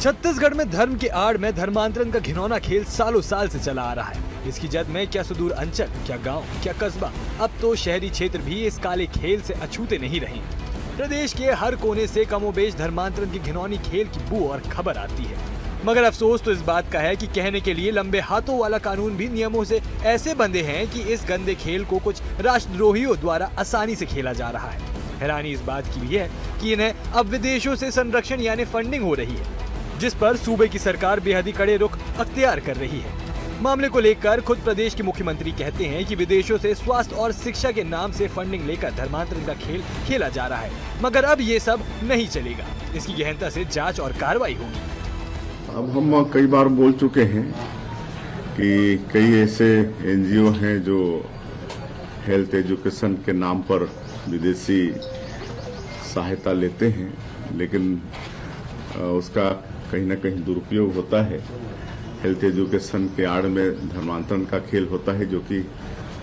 छत्तीसगढ़ में धर्म के आड़ में धर्मांतरण का घिनौना खेल सालों साल से चला आ रहा है। इसकी जद में क्या सुदूर अंचल, क्या गांव, क्या कस्बा, अब तो शहरी क्षेत्र भी इस काले खेल से अछूते नहीं रहे। प्रदेश के हर कोने से कमोबेश धर्मांतरण की घिनौनी खेल की बू और खबर आती है। मगर अफसोस तो इस बात का है कि कहने के लिए लंबे हाथों वाला कानून भी नियमों से ऐसे बंधे हैं कि इस गंदे खेल को कुछ राष्ट्रद्रोहियों द्वारा आसानी से खेला जा रहा है। हैरानी इस बात की भी है कि इन्हें अब विदेशों से संरक्षण यानी फंडिंग हो रही है, जिस पर सूबे की सरकार बेहद ही कड़े रुख अख्तियार कर रही है। मामले को लेकर खुद प्रदेश के मुख्यमंत्री कहते हैं कि विदेशों से स्वास्थ्य और शिक्षा के नाम से फंडिंग लेकर धर्मांतरण का खेल खेला जा रहा है, मगर अब ये सब नहीं चलेगा। इसकी गहनता से जांच और कार्रवाई होगी। अब हम कई बार बोल चुके हैं कि कई ऐसे एनजीओ हैं जो हेल्थ एजुकेशन के नाम पर विदेशी सहायता लेते हैं, लेकिन उसका कहीं न कहीं दुरुपयोग होता है। हेल्थ एजुकेशन के आड़ में धर्मांतरण का खेल होता है, जो कि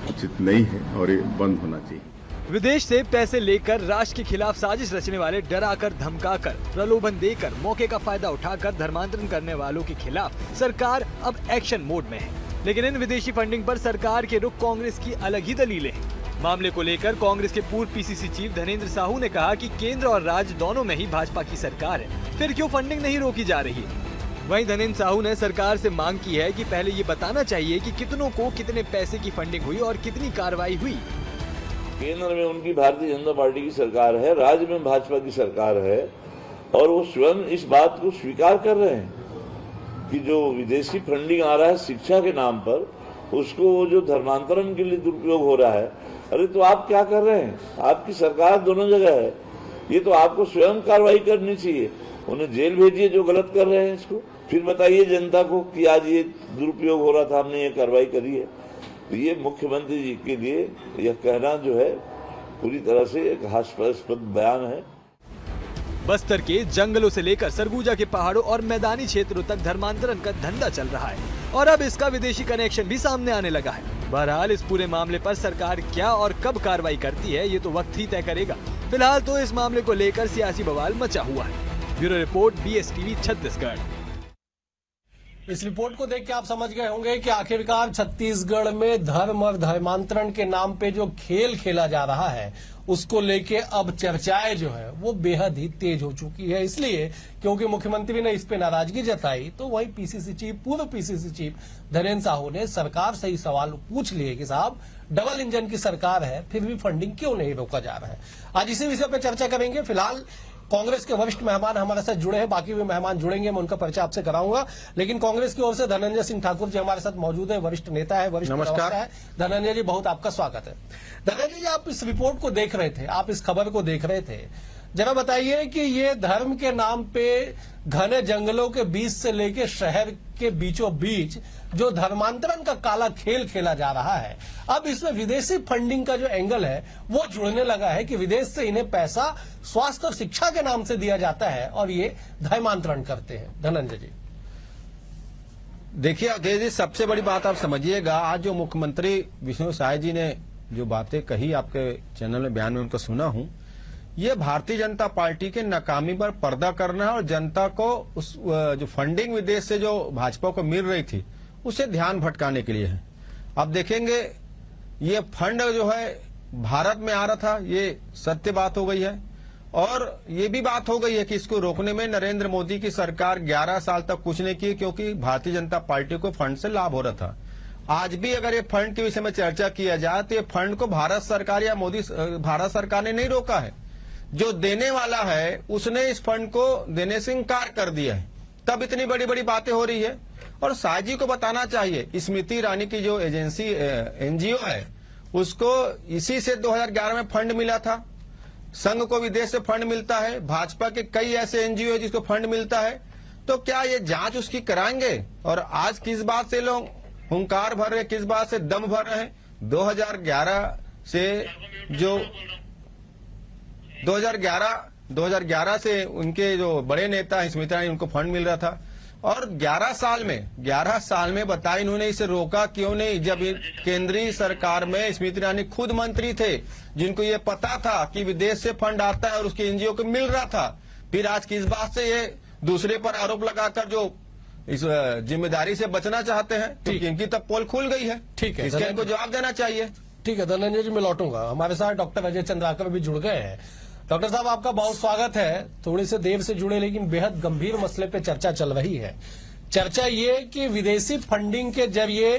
उचित नहीं है और ये बंद होना चाहिए। विदेश से पैसे लेकर राष्ट्र के खिलाफ साजिश रचने वाले, डराकर, धमकाकर, प्रलोभन देकर, मौके का फायदा उठाकर धर्मांतरण करने वालों के खिलाफ सरकार अब एक्शन मोड में है। लेकिन इन विदेशी फंडिंग पर सरकार के रुख कांग्रेस की अलग ही दलीलें हैं। मामले को लेकर कांग्रेस के पूर्व पीसीसी चीफ धनेंद्र साहू ने कहा कि केंद्र और राज्य दोनों में ही भाजपा की सरकार है, फिर क्यों फंडिंग नहीं रोकी जा रही है। वहीं धनेंद्र साहू ने सरकार से मांग की है कि पहले ये बताना चाहिए कि कितनों को कितने पैसे की फंडिंग हुई और कितनी कार्रवाई हुई। केंद्र में उनकी भारतीय जनता पार्टी की सरकार है, राज्य में भाजपा की सरकार है, और वो स्वयं इस बात को स्वीकार कर रहे हैं कि जो विदेशी फंडिंग आ रहा है शिक्षा के नाम पर, उसको जो धर्मांतरण के लिए दुरुपयोग हो रहा है। अरे तो आप क्या कर रहे हैं? आपकी सरकार दोनों जगह है, ये तो आपको स्वयं कार्रवाई करनी चाहिए। उन्हें जेल भेजिए जो गलत कर रहे हैं, इसको फिर बताइए जनता को कि आज ये दुरुपयोग हो रहा था, हमने ये कार्रवाई करी है। तो ये मुख्यमंत्री जी के लिए यह कहना जो है पूरी तरह से एक हास्यास्पद बयान है। बस्तर के जंगलों से लेकर सरगुजा के पहाड़ों और मैदानी क्षेत्रों तक धर्मांतरण का धंधा चल रहा है और अब इसका विदेशी कनेक्शन भी सामने आने लगा है। बहरहाल इस पूरे मामले पर सरकार क्या और कब कार्रवाई करती है, ये तो वक्त ही तय करेगा। फिलहाल तो इस मामले को लेकर सियासी बवाल मचा हुआ है। Bureau report, BSTV Chhattisgarh. इस रिपोर्ट को देख के आप समझ गए होंगे कि आखिरकार छत्तीसगढ़ में धर्म और धर्मांतरण के नाम पे जो खेल खेला जा रहा है, उसको लेके अब चर्चाएं जो है वो बेहद ही तेज हो चुकी है। इसलिए क्योंकि मुख्यमंत्री ने इस पे नाराजगी जताई, तो वही पीसीसी चीफ, पूर्व पीसीसी चीफ धनेंद्र साहू ने सरकार से ही सवाल पूछ लिए कि साहब डबल इंजन की सरकार है, फिर भी फंडिंग क्यों नहीं रोका जा रहा है। आज इसी विषय पर चर्चा करेंगे। फिलहाल कांग्रेस के वरिष्ठ मेहमान हमारे साथ जुड़े हैं, बाकी भी मेहमान जुड़ेंगे, मैं उनका परिचय आपसे कराऊंगा। लेकिन कांग्रेस की ओर से धनंजय सिंह ठाकुर जी हमारे साथ मौजूद है, वरिष्ठ नेता है, वरिष्ठ प्रवक्ता है। धनंजय जी, बहुत आपका स्वागत है। धनंजय जी, आप इस रिपोर्ट को देख रहे थे, आप इस खबर को देख रहे थे, जरा बताइए कि ये धर्म के नाम पे घने जंगलों के बीच से लेके शहर के बीचों बीच जो धर्मांतरण का काला खेल खेला जा रहा है, अब इसमें विदेशी फंडिंग का जो एंगल है वो जुड़ने लगा है कि विदेश से इन्हें पैसा स्वास्थ्य और शिक्षा के नाम से दिया जाता है और ये धर्मांतरण करते हैं। धनंजय जी, देखिए अजय जी, सबसे बड़ी बात आप समझिएगा, आज जो मुख्यमंत्री विष्णु साय जी ने जो बातें कही आपके चैनल में बयान में उनको सुना हूं, ये भारतीय जनता पार्टी के नाकामी पर पर्दा करना है और जनता को उस जो फंडिंग विदेश से जो भाजपा को मिल रही थी उसे ध्यान भटकाने के लिए है। अब देखेंगे ये फंड जो है भारत में आ रहा था, ये सत्य बात हो गई है। और ये भी बात हो गई है कि इसको रोकने में नरेंद्र मोदी की सरकार 11 साल तक कुछ नहीं की, क्योंकि भारतीय जनता पार्टी को फंड से लाभ हो रहा था। आज भी अगर ये फंड के विषय में चर्चा किया जाए तो ये फंड को भारत सरकार या भारत सरकार ने नहीं रोका है, जो देने वाला है उसने इस फंड को देने से इनकार कर दिया है, तब इतनी बड़ी बड़ी बातें हो रही है। और साय जी को बताना चाहिए, स्मृति ईरानी की जो एजेंसी एनजीओ है उसको इसी से 2011 में फंड मिला था। संघ को विदेश से फंड मिलता है, भाजपा के कई ऐसे एनजीओ है जिसको फंड मिलता है। तो क्या ये जांच उसकी कराएंगे? और आज किस बात से लोग हुंकार भर रहे, किस बात से दम भर रहे हैं? 2011 से उनके जो बड़े नेता हैं स्मृति ईरानी, उनको फंड मिल रहा था। और 11 साल में बताया इन्होंने इसे रोका क्यों नहीं, जब केंद्रीय सरकार में स्मृति ईरानी खुद मंत्री थे, जिनको ये पता था कि विदेश से फंड आता है और उसके एनजीओ को मिल रहा था। फिर आज किस बात से ये दूसरे पर आरोप लगाकर जो इस जिम्मेदारी से बचना चाहते हैं, क्योंकि इनकी तब पोल खुल गई है। ठीक है, इसके इनको जवाब देना चाहिए। ठीक है धनंजय जी, मैं लौटूंगा। हमारे साथ डॉक्टर अजय चंद्राकर भी जुड़ गए हैं। डॉक्टर साहब, आपका बहुत स्वागत है। थोड़ी से देर से जुड़े, लेकिन बेहद गंभीर मसले पे चर्चा चल रही है। चर्चा ये कि विदेशी फंडिंग के जरिए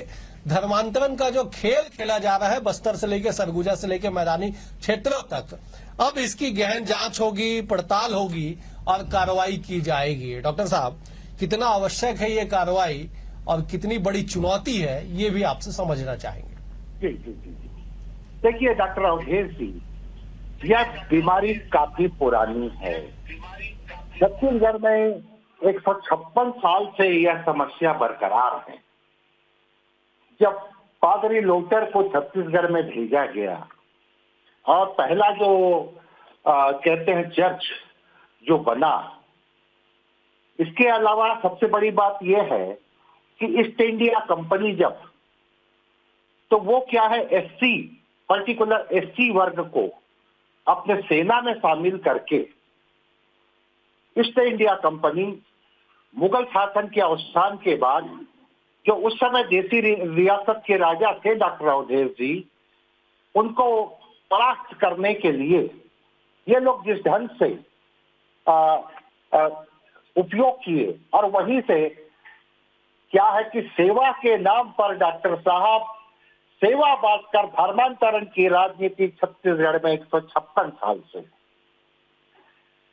धर्मांतरण का जो खेल खेला जा रहा है, बस्तर से लेकर सरगुजा से लेकर मैदानी क्षेत्रों तक, अब इसकी गहन जांच होगी, पड़ताल होगी और कार्रवाई की जाएगी। डॉक्टर साहब, कितना आवश्यक है ये कार्रवाई और कितनी बड़ी चुनौती है, ये भी आपसे समझना चाहेंगे। जी जी जी जी देखिए डॉक्टर अवधेश जी, यह बीमारी काफी पुरानी है। छत्तीसगढ़ में 156 साल से यह समस्या बरकरार है। जब पादरी लोटर को छत्तीसगढ़ में भेजा गया और पहला जो कहते हैं चर्च जो बना, इसके अलावा सबसे बड़ी बात यह है कि ईस्ट इंडिया कंपनी जब, तो वो क्या है, एससी, पर्टिकुलर एससी वर्ग को अपने सेना में शामिल करके ईस्ट इंडिया कंपनी मुगल शासन के अवसान के बाद, जो उस समय देसी रियासत के राजा थे डॉक्टर अवधेश जी, उनको परास्त करने के लिए ये लोग जिस ढंग से उपयोग किए, और वहीं से क्या है कि सेवा के नाम पर डॉक्टर साहब सेवा बांटकर धर्मांतरण की राजनीति छत्तीसगढ़ में 156 साल से।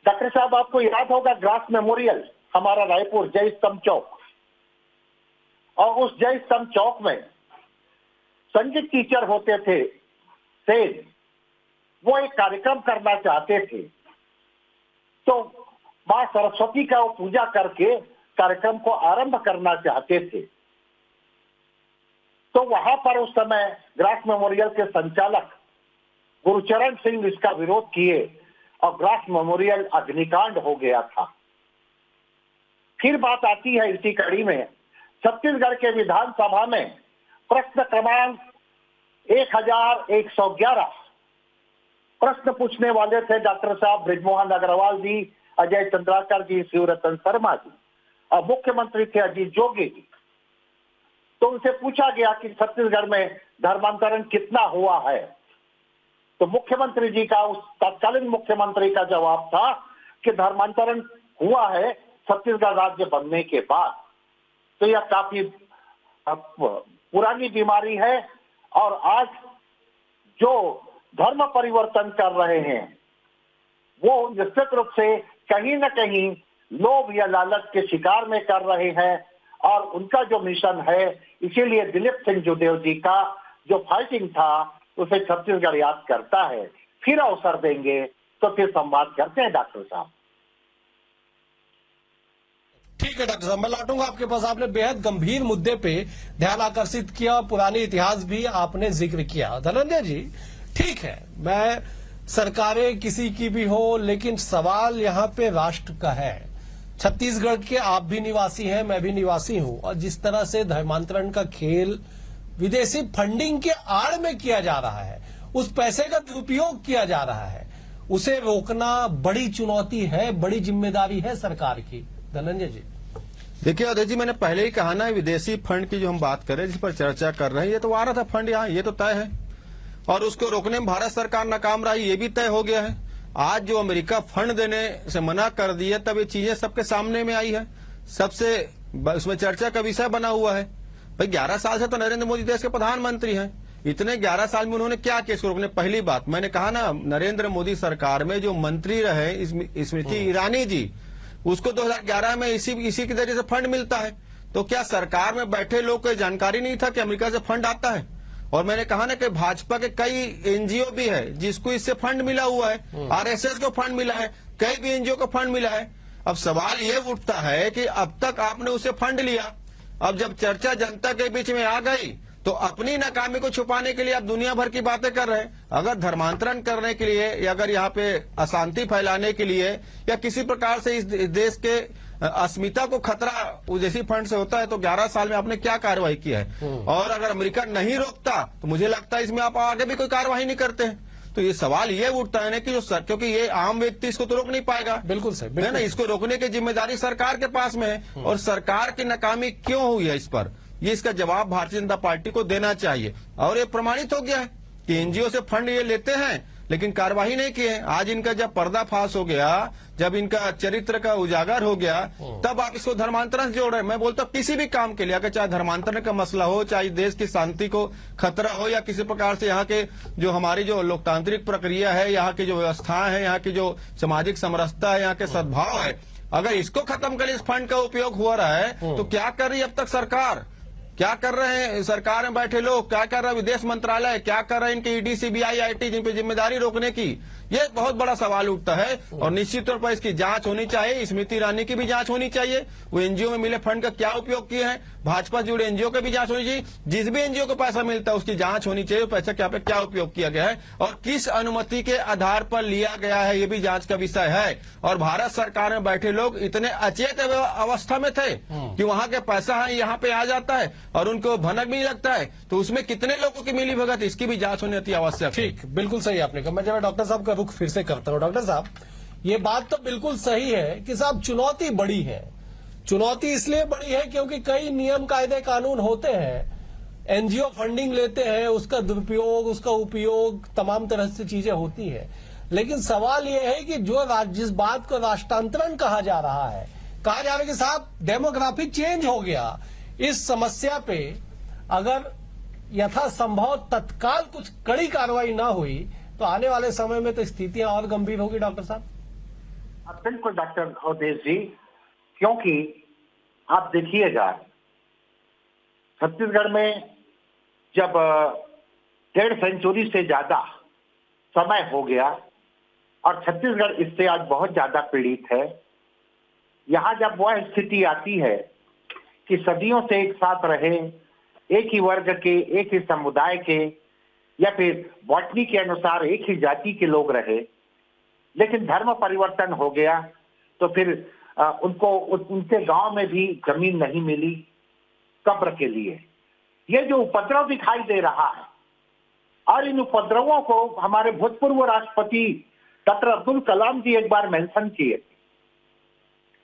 डॉक्टर साहब, आपको याद होगा ग्रास मेमोरियल हमारा रायपुर जय स्तंभ चौक, और उस जय स्तंभ चौक में संगीत टीचर होते थे सेन, वो एक कार्यक्रम करना चाहते थे, तो मां सरस्वती का वो पूजा करके कार्यक्रम को आरंभ करना चाहते थे। तो वहां पर उस समय ग्रास मेमोरियल के संचालक गुरुचरण सिंह इसका विरोध किए और ग्रास मेमोरियल अग्निकांड हो गया था। फिर बात आती है इसी कड़ी में, छत्तीसगढ़ के विधानसभा में प्रश्न क्रमांक 1111 प्रश्न पूछने वाले थे डॉक्टर साहब बृजमोहन अग्रवाल जी, अजय चंद्राकर जी, शिवरतन शर्मा जी, और मुख्यमंत्री थे अजीत जोगी जी। तो उनसे पूछा गया कि छत्तीसगढ़ में धर्मांतरण कितना हुआ है, तो मुख्यमंत्री जी का, उस तत्कालीन मुख्यमंत्री का जवाब था कि धर्मांतरण हुआ है छत्तीसगढ़ राज्य बनने के बाद। तो यह काफी पुरानी बीमारी है, और आज जो धर्म परिवर्तन कर रहे हैं वो निश्चित रूप से कहीं न कहीं लोभ या लालच के शिकार में कर रहे हैं, और उनका जो मिशन है, इसीलिए दिलीप सिंह जुडेव जी का जो फाइटिंग था उसे छत्तीसगढ़ याद करता है। फिर अवसर देंगे तो फिर संवाद करते हैं डॉक्टर साहब। ठीक है डॉक्टर साहब, मैं लौटूंगा आपके पास। आपने बेहद गंभीर मुद्दे पे ध्यान आकर्षित किया, पुरानी इतिहास भी आपने जिक्र किया। धनंजय जी, ठीक है, मैं सरकारें किसी की भी हो, लेकिन सवाल यहाँ पे राष्ट्र का है। छत्तीसगढ़ के आप भी निवासी हैं, मैं भी निवासी हूं, और जिस तरह से धर्मांतरण का खेल विदेशी फंडिंग के आड़ में किया जा रहा है, उस पैसे का दुरुपयोग किया जा रहा है, उसे रोकना बड़ी चुनौती है, बड़ी जिम्मेदारी है सरकार की। धनंजय जी, देखिए अजय जी, मैंने पहले ही कहा ना, विदेशी फंड की जो हम बात करें, जिस पर चर्चा कर रहे हैं, ये तो आ रहा था फंड यहाँ, ये तो तय है, और उसको रोकने में भारत सरकार नाकाम रही, ये भी तय हो गया है। आज जो अमेरिका फंड देने से मना कर दिया, तब ये चीजें सबके सामने में आई है, सबसे उसमें चर्चा का विषय बना हुआ है। भाई 11 साल से तो नरेंद्र मोदी देश के प्रधानमंत्री हैं, इतने 11 साल में उन्होंने क्या किया इसको रोकने? पहली बात मैंने कहा ना, नरेंद्र मोदी सरकार में जो मंत्री रहे स्मृति ईरानी जी, उसको 2011 में इसी के जरिए से फंड मिलता है। तो क्या सरकार में बैठे लोग को जानकारी नहीं था कि अमेरिका से फंड आता है? और मैंने कहा ना कि भाजपा के कई एनजीओ भी है जिसको इससे फंड मिला हुआ है, आरएसएस को फंड मिला है, कई भी एनजीओ को फंड मिला है। अब सवाल ये उठता है कि अब तक आपने उसे फंड लिया, अब जब चर्चा जनता के बीच में आ गई तो अपनी नाकामी को छुपाने के लिए आप दुनिया भर की बातें कर रहे हैं। अगर धर्मांतरण करने के लिए या अगर यहाँ पे अशांति फैलाने के लिए या किसी प्रकार से इस देश के अस्मिता को खतरा विदेशी फंड से होता है तो 11 साल में आपने क्या कार्रवाई की है? और अगर अमेरिका नहीं रोकता तो मुझे लगता है इसमें आप आगे भी कोई कार्रवाई नहीं करते हैं। तो ये सवाल ये उठता है ना कि क्योंकि ये आम व्यक्ति इसको तो रोक नहीं पाएगा। बिल्कुल सही, है बिल्कुल ना, इसको रोकने की जिम्मेदारी सरकार के पास में है और सरकार की नाकामी क्यों हुई है इस पर, ये इसका जवाब भारतीय जनता पार्टी को देना चाहिए। और ये प्रमाणित हो गया है कि एनजीओ से फंड ये लेते हैं लेकिन कार्यवाही नहीं की है। आज इनका जब पर्दाफाश हो गया, जब इनका चरित्र का उजागर हो गया, तब आप इसको धर्मांतरण से जोड़ रहे हैं। मैं बोलता हूं किसी भी काम के लिए, अगर चाहे धर्मांतरण का मसला हो, चाहे देश की शांति को खतरा हो, या किसी प्रकार से यहाँ के जो हमारी जो लोकतांत्रिक प्रक्रिया है, यहाँ की जो व्यवस्थाएं है, यहाँ की जो सामाजिक समरसता है, यहाँ के सद्भाव है, अगर इसको खत्म कर इस फंड का उपयोग हो रहा है तो क्या कर रही है अब तक सरकार? क्या कर रहे हैं सरकार में बैठे लोग? क्या कर रहा है विदेश मंत्रालय? क्या कर रहे हैं इनके ईडी, सीबीआई, आईटी, जिन पे जिम्मेदारी रोकने की? ये बहुत बड़ा सवाल उठता है और निश्चित तौर पर इसकी जांच होनी चाहिए। स्मृति ईरानी की भी जांच होनी चाहिए, वो एनजीओ में मिले फंड का क्या उपयोग किए हैं। भाजपा जुड़े एनजीओ की भी जांच होनी चाहिए। जिस भी एनजीओ को पैसा मिलता है उसकी जांच होनी चाहिए, पैसा क्या उपयोग किया गया है और किस अनुमति के आधार पर लिया गया है, ये भी जांच का विषय है। और भारत सरकार में बैठे लोग इतने अचेत अवस्था में थे कि वहां के पैसा है यहाँ पे आ जाता है और उनको भनक भी नहीं लगता है, तो उसमें कितने लोगों की मिली भगत, इसकी भी जांच होनी अति आवश्यक। ठीक, बिल्कुल सही आपने कहा। मैं जब डॉक्टर साहब का रुख फिर से करता हूं। डॉक्टर साहब, ये बात तो बिल्कुल सही है कि साहब चुनौती बड़ी है। चुनौती इसलिए बड़ी है क्योंकि कई नियम कायदे कानून होते हैं, एनजीओ फंडिंग लेते हैं, उसका दुरुपयोग, उसका उपयोग, तमाम तरह से चीजें होती है। लेकिन सवाल यह है कि जो जिस बात को राष्ट्रांतरण कहा जा रहा है, कहा जा रहा है कि साहब डेमोग्राफी चेंज हो गया, इस समस्या पे अगर यथासंभव तत्काल कुछ कड़ी कार्रवाई ना हुई तो आने वाले समय में तो स्थितियां और गंभीर होगी। डॉक्टर साहब बिल्कुल डॉक्टर अवधेश जी, क्योंकि आप देखिएगा छत्तीसगढ़ में जब 1.5 सेंचुरी से ज्यादा समय हो गया और छत्तीसगढ़ इससे आज बहुत ज्यादा पीड़ित है, यहां जब वह स्थिति आती है कि सदियों से एक साथ रहे, एक ही वर्ग के, एक ही समुदाय के या फिर बॉटनी के अनुसार एक ही जाति के लोग रहे, लेकिन धर्म परिवर्तन हो गया तो फिर उनको उनके गांव में भी जमीन नहीं मिली कब्र के लिए। ये जो उपद्रव दिखाई दे रहा है और इन उपद्रवों को हमारे भूतपूर्व राष्ट्रपति डॉक्टर अब्दुल कलाम जी एक बार मेंशन किए,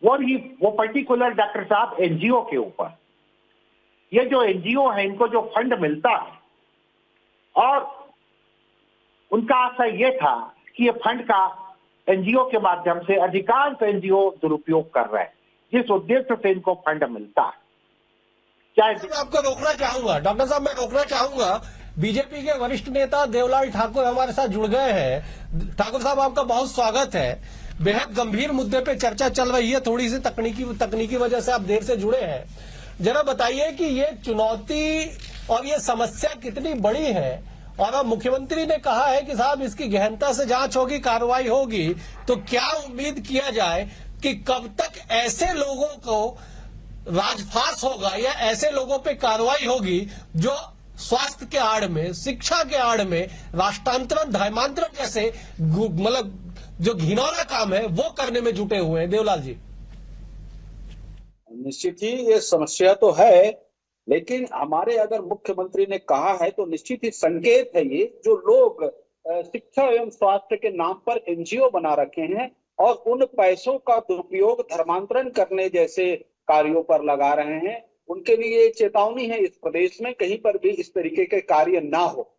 वो पर्टिकुलर डॉक्टर साहब एनजीओ के ऊपर। ये जो एनजीओ है, इनको जो फंड मिलता है और उनका आशय ये था कि ये फंड का एनजीओ के माध्यम से अधिकांश एनजीओ दुरुपयोग कर रहे हैं जिस उद्देश्य से इनको फंड मिलता है। चाहे मैं आपको रोकना चाहूंगा डॉक्टर साहब, मैं रोकना चाहूंगा। बीजेपी के वरिष्ठ नेता देवलाल ठाकुर हमारे साथ जुड़ गए हैं। ठाकुर साहब, आपका बहुत स्वागत है। बेहद गंभीर मुद्दे पे चर्चा चल रही है, थोड़ी सी तकनीकी वजह से आप देर से जुड़े हैं। जरा बताइए कि ये चुनौती और ये समस्या कितनी बड़ी है, और अब मुख्यमंत्री ने कहा है कि साहब इसकी गहनता से जांच होगी, कार्रवाई होगी, तो क्या उम्मीद किया जाए कि कब तक ऐसे लोगों को राजफास होगा या ऐसे लोगों पे कार्रवाई होगी जो स्वास्थ्य के आड़ में, शिक्षा के आड़ में राष्ट्रांतरण, धर्मांतरण जैसे मतलब जो घिनौना काम है वो करने में जुटे हुए हैं? देवलाल जी। निश्चित ही ये समस्या तो है, लेकिन हमारे अगर मुख्यमंत्री ने कहा है तो निश्चित ही संकेत है ये, जो लोग शिक्षा एवं स्वास्थ्य के नाम पर एनजीओ बना रखे हैं और उन पैसों का दुरुपयोग धर्मांतरण करने जैसे कार्यों पर लगा रहे हैं, उनके लिए चेतावनी है इस प्रदेश में कहीं पर भी इस तरीके के कार्य ना हो।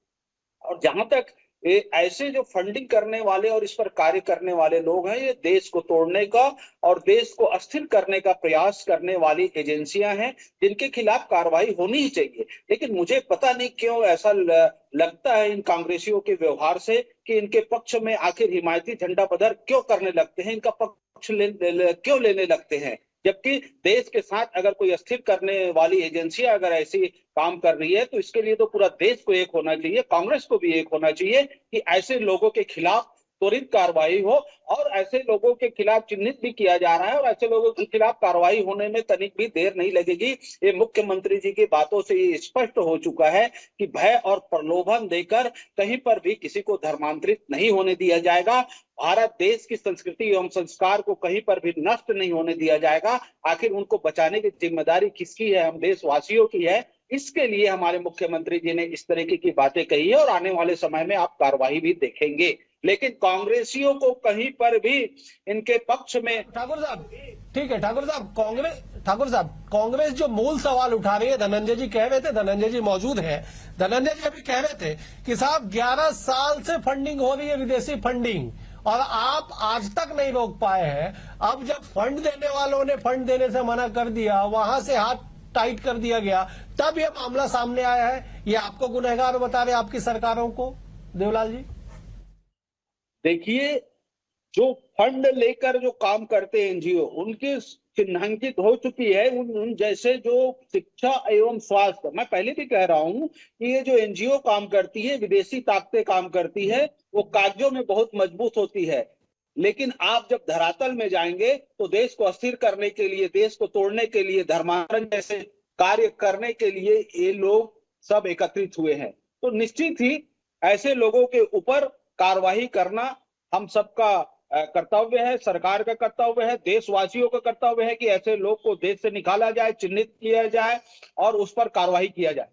और जहां तक ऐसे जो फंडिंग करने वाले और इस पर कार्य करने वाले लोग हैं, ये देश को तोड़ने का और देश को अस्थिर करने का प्रयास करने वाली एजेंसियां हैं जिनके खिलाफ कार्रवाई होनी ही चाहिए। लेकिन मुझे पता नहीं क्यों ऐसा लगता है इन कांग्रेसियों के व्यवहार से कि इनके पक्ष में आखिर हिमायती झंडा बदर क्यों करने लगते हैं, इनका पक्ष क्यों लेने लगते हैं, जबकि देश के साथ अगर कोई अस्थिर करने वाली एजेंसियां अगर ऐसी काम कर रही है तो इसके लिए तो पूरा देश को एक होना चाहिए, कांग्रेस को भी एक होना चाहिए कि ऐसे लोगों के खिलाफ त्वरित कार्रवाई हो और ऐसे लोगों के खिलाफ चिन्हित भी किया जा रहा है और ऐसे लोगों के खिलाफ कार्रवाई होने में तनिक भी देर नहीं लगेगी। ये मुख्यमंत्री जी की बातों से ये स्पष्ट हो चुका है कि भय और प्रलोभन देकर कहीं पर भी किसी को धर्मांतरित नहीं होने दिया जाएगा। भारत देश की संस्कृति एवं संस्कार को कहीं पर भी नष्ट नहीं होने दिया जाएगा। आखिर उनको बचाने की जिम्मेदारी किसकी है? हम देशवासियों की है। इसके लिए हमारे मुख्यमंत्री जी ने इस तरीके की बातें कही है और आने वाले समय में आप कार्रवाई भी देखेंगे। लेकिन कांग्रेसियों को कहीं पर भी इनके पक्ष में ठाकुर साहब, ठीक है ठाकुर साहब, कांग्रेस जो मूल सवाल उठा रही है, धनंजय जी कह रहे थे, धनंजय जी मौजूद हैं, धनंजय जी अभी कह रहे थे कि साहब 11 साल से फंडिंग हो रही है, विदेशी फंडिंग, और आप आज तक नहीं रोक पाए हैं। अब जब फंड देने वालों ने फंड देने से मना कर दिया, वहां से हाथ टाइट कर दिया गया, तब यह मामला सामने आया है। ये आपको गुनहगार बता रहे आपकी सरकारों को, देवलाल जी? देखिए, जो फंड लेकर जो काम करते हैं एनजीओ, उनकी चिन्हांकित हो चुकी है। उन जैसे जो शिक्षा एवं स्वास्थ्य, मैं पहले भी कह रहा हूं कि ये जो एनजीओ काम करती है, विदेशी ताकतें काम करती है, वो कागजों में बहुत मजबूत होती है, लेकिन आप जब धरातल में जाएंगे तो देश को अस्थिर करने के लिए, देश को तोड़ने के लिए, धर्मांतरण जैसे कार्य करने के लिए ये लोग सब एकत्रित हुए हैं। तो निश्चित ही ऐसे लोगों के ऊपर कार्रवाई करना हम सबका कर्तव्य है, सरकार का कर्तव्य है, देशवासियों का कर्तव्य है कि ऐसे लोग को देश से निकाला जाए, चिन्हित किया जाए और उस पर कार्रवाई किया जाए।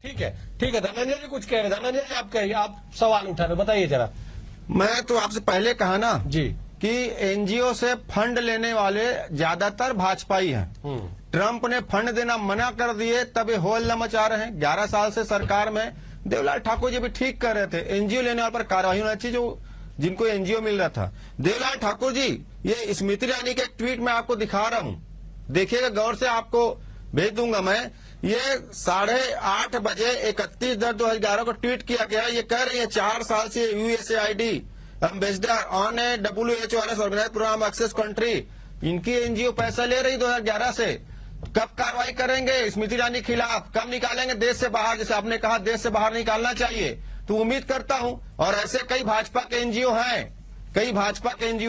ठीक है धनंजय जी कुछ कह रहे, धनंजय जी आप कहिए, आप सवाल उठा रहे, बताइए जरा। मैं तो आपसे पहले कहा ना जी कि एनजीओ से फंड लेने वाले ज्यादातर भाजपाई हैं। ट्रंप ने फंड देना मना कर दिए, तब ये होल मचा रहे हैं। 11 साल से सरकार में, देवलाल ठाकुर जी भी ठीक कर रहे थे, एनजीओ लेने वाले पर कार्रवाई होना चाहिए जो जिनको एनजीओ मिल रहा था। देवलाल ठाकुर जी, ये स्मृति ईरानी के ट्वीट में आपको दिखा रहा हूं, देखिएगा गौर से, आपको भेज दूंगा मैं। ये 8:30 बजे 31/10/2011 को ट्वीट किया गया। ये कह रही है 4 साल से USAID ambassador on a WHO organize program access country, इनकी एनजीओ पैसा ले रही 2011 से। कब कार्रवाई करेंगे स्मृति ईरानी खिलाफ, कब निकालेंगे देश से बाहर, जैसे आपने कहा देश से बाहर निकालना चाहिए, तो उम्मीद करता हूं। और ऐसे कई भाजपा के एनजीओ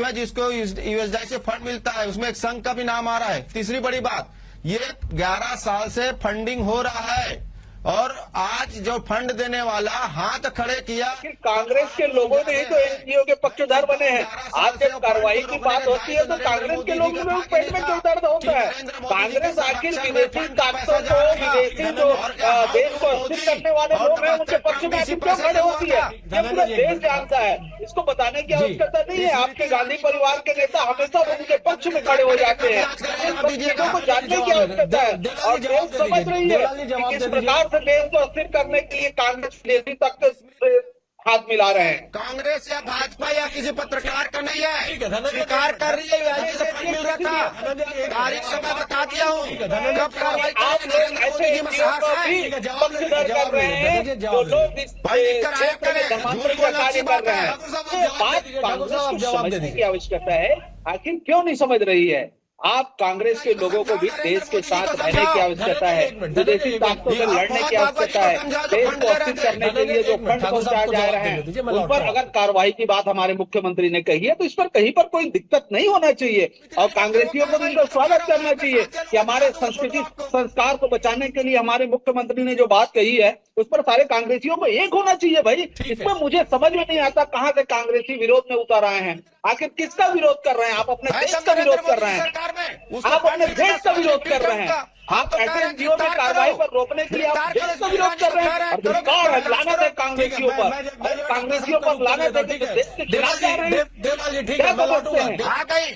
हैं, जिसको यूएसआईडी से फंड मिलता है, उसमें एक संघ का भी नाम आ रहा है। तीसरी बड़ी बात, ये 11 साल से फंडिंग हो रहा है और आज जो फंड देने वाला हाथ खड़े किया, कांग्रेस के लोगों ने ही तो एनजीओ के पक्षधर बने हैं। आज जब कार्रवाई की बात होती है तो कांग्रेस के लोगों में पेट में क्यों दर्द होता है? कांग्रेस आखिर विदेशी ताकतों को, विदेशी जो देश को अस्थिर करने वाले लोग हैं, उनके पक्ष में आखिर क्यों खड़े होती है? ये पूरा देश जानता है, इसको बताने की आवश्यकता नहीं है। आपके गांधी परिवार के नेता हमेशा उनके पक्ष में खड़े हो जाते हैं, चीजों को जानने की आवश्यकता है। और देश समझ रही है कि किस प्रकार देश को अस्थिर करने के लिए कांग्रेस विदेशी ताकत से हाथ मिला रहे हैं। कांग्रेस या भाजपा या किसी पत्रकार का नहीं है, स्वीकार कर रही है से फंड मिल रहा था, तारीख से मैं बता दिया हूँ। कब कार्रवाई आप लोग ऐसे एनजीओ को भी पक्षधर कर रहे हैं, जो लोग इस क्षेत्र में धर्मांतरण का कार्य कर रहे हैं। बात कांग्रेस को समझने की आवश्यकता है, आखिर क्यों नहीं समझ रही है? आप कांग्रेस के लोगों को भी देश के साथ रहने की आवश्यकता है, विदेशी ताकतों से लड़ने की आवश्यकता है। देश को अस्थिर करने के लिए जो फंड पहुंचाए जा रहे हैं, उन पर अगर कार्रवाई की बात हमारे मुख्यमंत्री ने कही है तो इस पर कहीं पर कोई दिक्कत नहीं होना चाहिए। और कांग्रेसियों को भी इनका स्वागत करना चाहिए कि हमारे संस्कृति संस्कार को बचाने के लिए हमारे मुख्यमंत्री ने जो बात कही है, उस पर सारे कांग्रेसियों को एक होना चाहिए भाई। इसमें मुझे समझ में नहीं आता कहां से कांग्रेसी विरोध में उतर आए हैं। आखिर किसका विरोध कर रहे हैं? आप अपने देश का विरोध कर रहे हैं, आप अपने देश का विरोध कर रहे हैं। आप ऐसे एनजीओ में कार्रवाई पर रोकने के लिए आप देश का विरोध कर रहे हैं। सरकार है, लानत है कांग्रेसियों पर, कांग्रेसियों पर लानत है, देश के खिलाफ जा रहे हैं। देवलाल जी ठीक है, मैं लौटूंगा।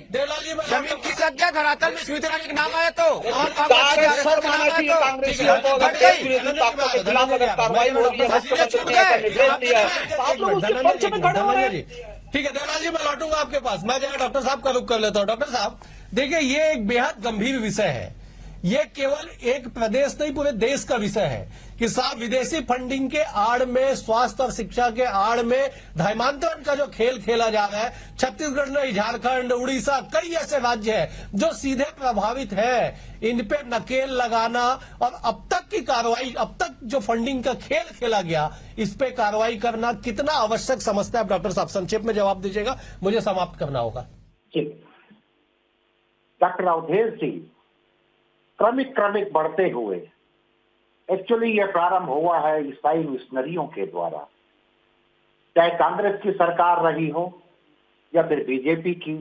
देवलाल जी जमीन की संख्या धरातल में स्मृति ईरानी का नाम आया तो सर माना चाहिए कांग्रेसियों को, अगर देश विरोधी ताकतों के खिलाफ अगर कार्रवाई हो रही है, मुख्यमंत्री ने ऐसा निर्देश दिया है, आप लोग उसके पक्ष में खड़े हो रहे हैं। ठीक है देवलाल जी, मैं लौटूंगा आपके पास। मैं जरा डॉक्टर साहब का रुख कर लेता हूं। डॉक्टर साहब देखिए, ये एक बेहद गंभीर विषय है। ये केवल एक प्रदेश नहीं, पूरे देश का विषय है कि साहब विदेशी फंडिंग के आड़ में, स्वास्थ्य और शिक्षा के आड़ में धर्मांतरण का जो खेल खेला जा रहा है, छत्तीसगढ़ नहीं, झारखंड, उड़ीसा, कई ऐसे राज्य हैं जो सीधे प्रभावित है। इन पे नकेल लगाना और अब तक की कार्रवाई, अब तक जो फंडिंग का खेल खेला गया, इस पे कार्रवाई करना कितना आवश्यक समझता है डॉक्टर साहब? संक्षेप में जवाब दीजिएगा, मुझे समाप्त करना होगा। डॉक्टर अवधेश जी, क्रमिक बढ़ते हुए एक्चुअली यह प्रारंभ हुआ है ईसाई मिशनरियों के द्वारा, चाहे कांग्रेस की सरकार रही हो या फिर बीजेपी की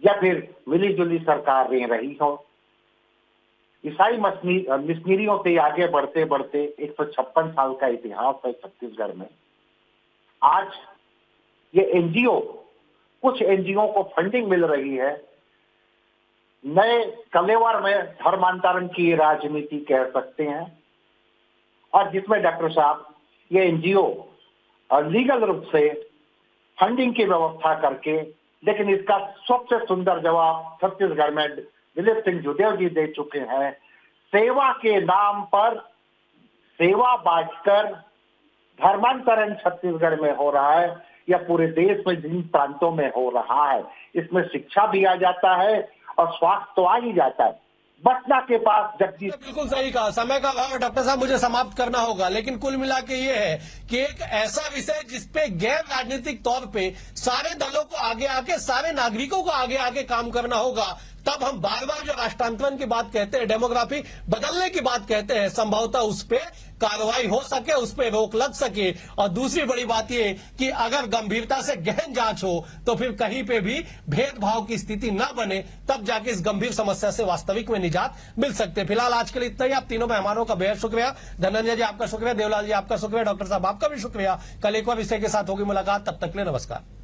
या फिर मिली जुली सरकार रही हो। ईसाई मिशनरियों से आगे बढ़ते बढ़ते 156 साल का इतिहास है छत्तीसगढ़ में। आज ये एनजीओ, कुछ एनजीओ को फंडिंग मिल रही है, नए कलेवर में धर्मांतरण की राजनीति कह सकते हैं, और जिसमें डॉक्टर साहब ये एनजीओ लीगल रूप से फंडिंग की व्यवस्था करके, लेकिन इसका सबसे सुंदर जवाब छत्तीसगढ़ में दिलीप सिंह जुदेव जी दे चुके हैं। सेवा के नाम पर सेवा बांटकर धर्मांतरण छत्तीसगढ़ में हो रहा है, या पूरे देश में जिन प्रांतों में हो रहा है। इसमें शिक्षा भी आ जाता है और स्वास्थ्य तो आ ही जाता है। बसना के पास जगदीश, बिल्कुल सही कहा। समय का अभाव है डॉक्टर साहब, मुझे समाप्त करना होगा, लेकिन कुल मिला के ये है कि एक ऐसा विषय जिसपे गैर राजनीतिक तौर पे सारे दलों को आगे आके, सारे नागरिकों को आगे आके काम करना होगा, तब हम बार बार जो राष्ट्रांतरण की बात कहते हैं, डेमोग्राफी बदलने की बात कहते हैं, संभवतः उस पर कार्रवाई हो सके, उस पर रोक लग सके। और दूसरी बड़ी बात यह कि अगर गंभीरता से गहन जांच हो तो फिर कहीं पे भी भेदभाव की स्थिति न बने, तब जाके इस गंभीर समस्या से वास्तविक में निजात मिल सकते। फिलहाल आज के लिए इतना ही। आप तीनों मेहमानों का बेहद शुक्रिया। धनंजय जी आपका शुक्रिया, देवलाल जी आपका शुक्रिया, डॉक्टर साहब आपका भी शुक्रिया। कल एक और विषय के साथ होगी मुलाकात, तब तक के लिए नमस्कार।